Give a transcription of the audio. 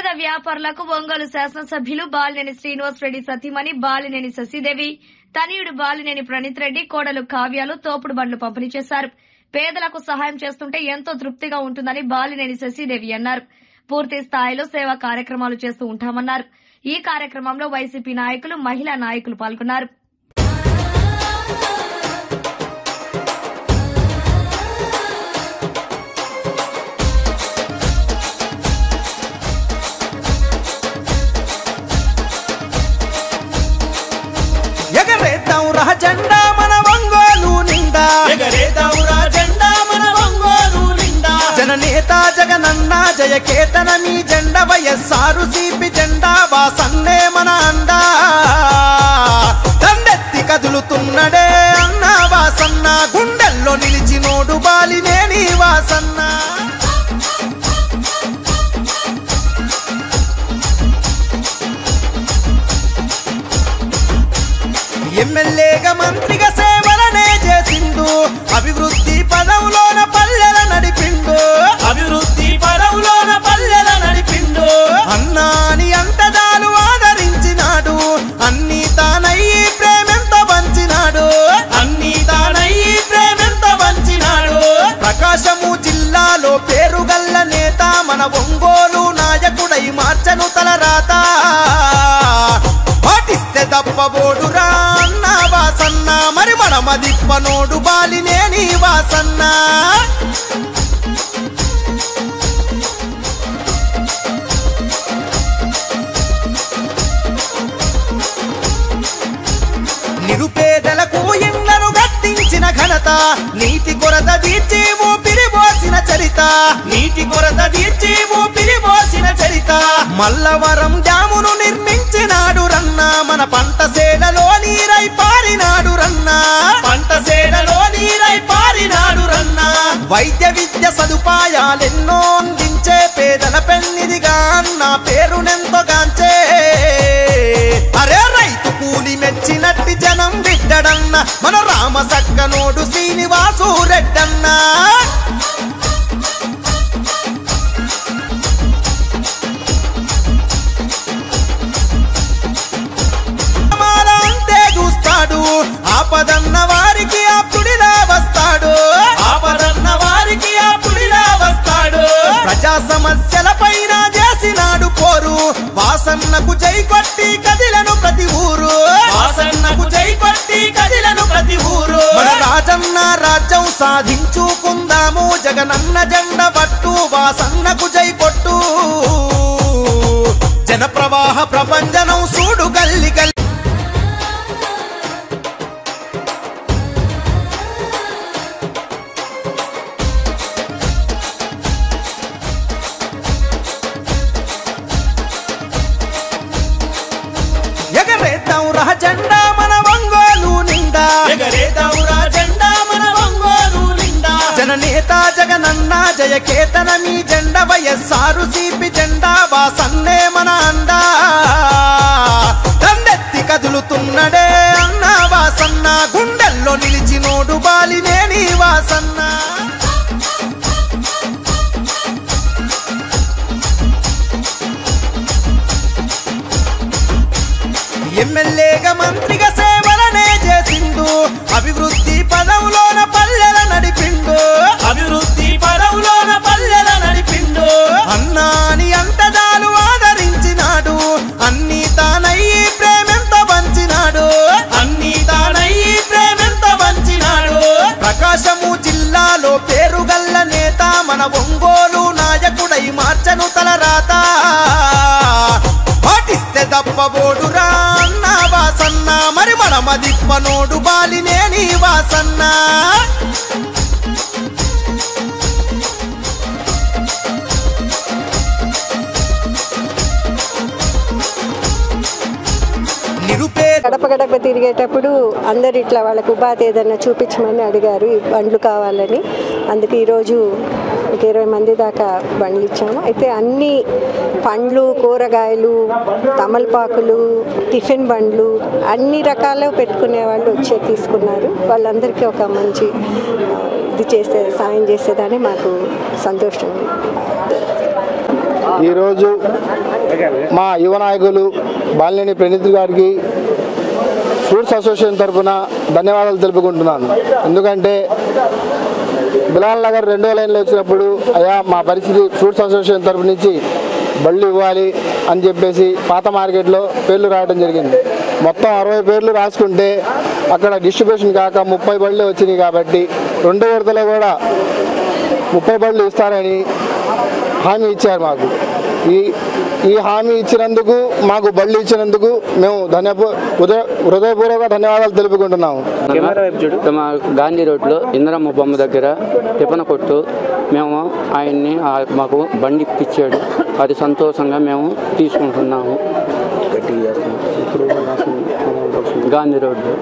పేద వ్యాపారులకు ఒంగోలు శాసనసభ్యులు బాలినేని శ్రీనివాస్ రెడ్డి సతీమణి బాలినేని శశిదేవి, తనయుడు బాలినేని ప్రణీత్ రెడ్డి, కోడలు కావ్యాలు తోపుడు బండ్లు పంపిణీ చేశారు. పేదలకు సహాయం చేస్తుంటే ఎంతో తృప్తిగా ఉంటుందని బాలినేని శశిదేవి అన్నారు. పూర్తి స్థాయిలో సేవా కార్యక్రమాలు చేస్తూ ఉంటామన్నారు. ఈ కార్యక్రమంలో వైసీపీ నాయకులు, మహిళా నాయకులు పాల్గొన్నారు. ఎగరేద్దాంరా జెండా మన ఒంగోలు నిండా, ఎగరేద్దాంరా జెండా మన ఒంగోలు నిండా. జననేత జగనన్న జయకేతన మీ జెండా, వైఎస్ఆర్ సిపి జెండా, వాసన్నే మన అండా. దండెత్తి కదులుతున్నడే అన్న వాసన్న, గుండెల్లో నిలిచినోడు బాలినేని వాసన్న. ఎమ్మెల్యేగా మంత్రిగా సేవలనే చేసిండు, అభివృద్ధి పదవులోన పల్లెల నడిపిండు, అభివృద్ధి పదవులోన పల్లెల నడిపిండు. అన్నాని అంతదాలు ఆదరించినాడు, అన్ని తానయ్యి ప్రేమెంతో పంచినాడు, అన్ని తానయ్యి ప్రేమెంతో పంచినాడు. ప్రకాశము జిల్లాలో పేరుగల్ల నేత, మన ఒంగోలు నాయకుడై మార్చను తలరాత. పాటిస్తే తప్పబోడురా అన్న వాసన్న, మరి మనమదిప్పనోడు బాలినేని వాసన్న. నిరుపేదలకు ఇళ్లను కట్టించిన ఘనత, నీటి కొరత తీర్చి ఊపిరి పోసిన చరిత, నీటి కొరత తీర్చి ఊపిరి పోసిన చరిత. మల్లవరం డ్యామును నిర్మించినాడు రన్న, మన పంట సేలలో నీరై పారినాడు రన్న, పంట సేలలో నీరై పారినాడు రన్న. వైద్య విద్య సదుపాయాలెన్నో అందించే పేదల పెన్నిదిగా అన్న పేరునెంతో గాంచే. అరే రైతు కూలి మెచ్చినట్టి జనం బిడ్డడన్న, మన రామ సక్కనోడు శ్రీనివాసు రెడ్డన్న. అంతే చూస్తాడు, ఆపదన్న వారికి ఆప్తుడిలా వస్తాడు, ఆపదన్న వారికి ఆప్తుడిలా వస్తాడు. ప్రజా సమస్యల పైన చేసినాడు పోరు, వాసన్నకు జై కొట్టి కదిలను ప్రతి ఊరు, వాసన్నకు జై కొట్టి కదిలను ప్రతి ఊరు. మన రాజన్న రాజ్యం సాధించుకుందాము, జగనన్న జెండ పట్టు, వాసన్నకు జై కొట్టు. జన ప్రవాహ ప్రపంచనం చూడు గల్లి గల్లి. ఎగరేద్దాంరా జెండా మన ఒంగోలు నిండా, ఎగరేద్దాంరా జెండా మన ఒంగోలు నిండా. జననేత జగనన్న జయకేతన మీ జెండా, వైఎస్ఆర్ సిపి జెండా, వాసన్నే మన అండా. దండెత్తి కదులుతున్నడే అన్న వాసన్న, గుండెల్లో నిలిచినోడు బాలినేని వాసన్న. ఎమ్మెల్యేగా మంత్రిగా సేవలనే చేసిండు, అభివృద్ధి పదవులోన పల్లెల నడిపిండు, అభివృద్ధి పదవులోన పల్లెల నడిపిండు. అన్నాని అంతదాలు ఆదరించినాడు, అన్ని తానయ్యి ప్రేమెంతో పంచినాడు, అన్ని తానయ్యి ప్రేమెంతో పంచినాడు. ప్రకాశము జిల్లాలో పేరుగల్ల నేత, మన ఒంగోలు నాయకుడై మార్చను తలరాత. పాటిస్తే తప్పబోడురా అన్న వాసన్న, మరి మనమదిప్పనోడు బాలినేని వాసన్న. గడప గడప తిరిగేటప్పుడు అందరు ఇట్లా వాళ్ళకు ఉపాధి ఏదైనా చూపించమని అడిగారు, ఈ బండ్లు కావాలని. అందుకే ఈరోజు 20 మంది దాకా బండ్లు ఇచ్చాము. అయితే అన్ని పండ్లు, కూరగాయలు, తమలపాకులు, టిఫిన్ బండ్లు అన్ని రకాలు పెట్టుకునే వాళ్ళు వచ్చి తీసుకున్నారు. వాళ్ళందరికీ ఒక మంచి ఇది చేసే సాయం చేసేదాన్ని మాకు సంతోషం. ఈరోజు మా యువ నాయకులు బాలినేని ప్రణీత్ గారికి ఫ్రూట్స్ అసోసియేషన్ తరఫున ధన్యవాదాలు తెలుపుకుంటున్నాను. ఎందుకంటే బిలాల్ నగర్ 2వ లైన్లో వచ్చినప్పుడు అయ్యా మా పరిస్థితి ఫ్రూట్స్ అసోసియేషన్ తరఫు నుంచి బళ్ళు ఇవ్వాలి అని చెప్పేసి పాత మార్కెట్లో పేర్లు రాయడం జరిగింది. మొత్తం 60 పేర్లు రాసుకుంటే అక్కడ డిస్ట్రిబ్యూషన్ కాక 30 బళ్ళు వచ్చినాయి. కాబట్టి 2వ విడతలో కూడా 30 బళ్ళు ఇస్తారని హామీ ఇచ్చారు మాకు. ఈ హామీ ఇచ్చినందుకు, మాకు బళ్ళు ఇచ్చినందుకు మేము హృదయపూర్వక ధన్యవాదాలు తెలుపుకుంటున్నాము. గాంధీ రోడ్లో ఇందిరమ్మ బొమ్మ దగ్గర టిఫన్ కొట్టు మేము ఆయన్ని మాకు బండి ఇప్పించాడు. అది సంతోషంగా మేము తీసుకుంటున్నాము. గాంధీ రోడ్డు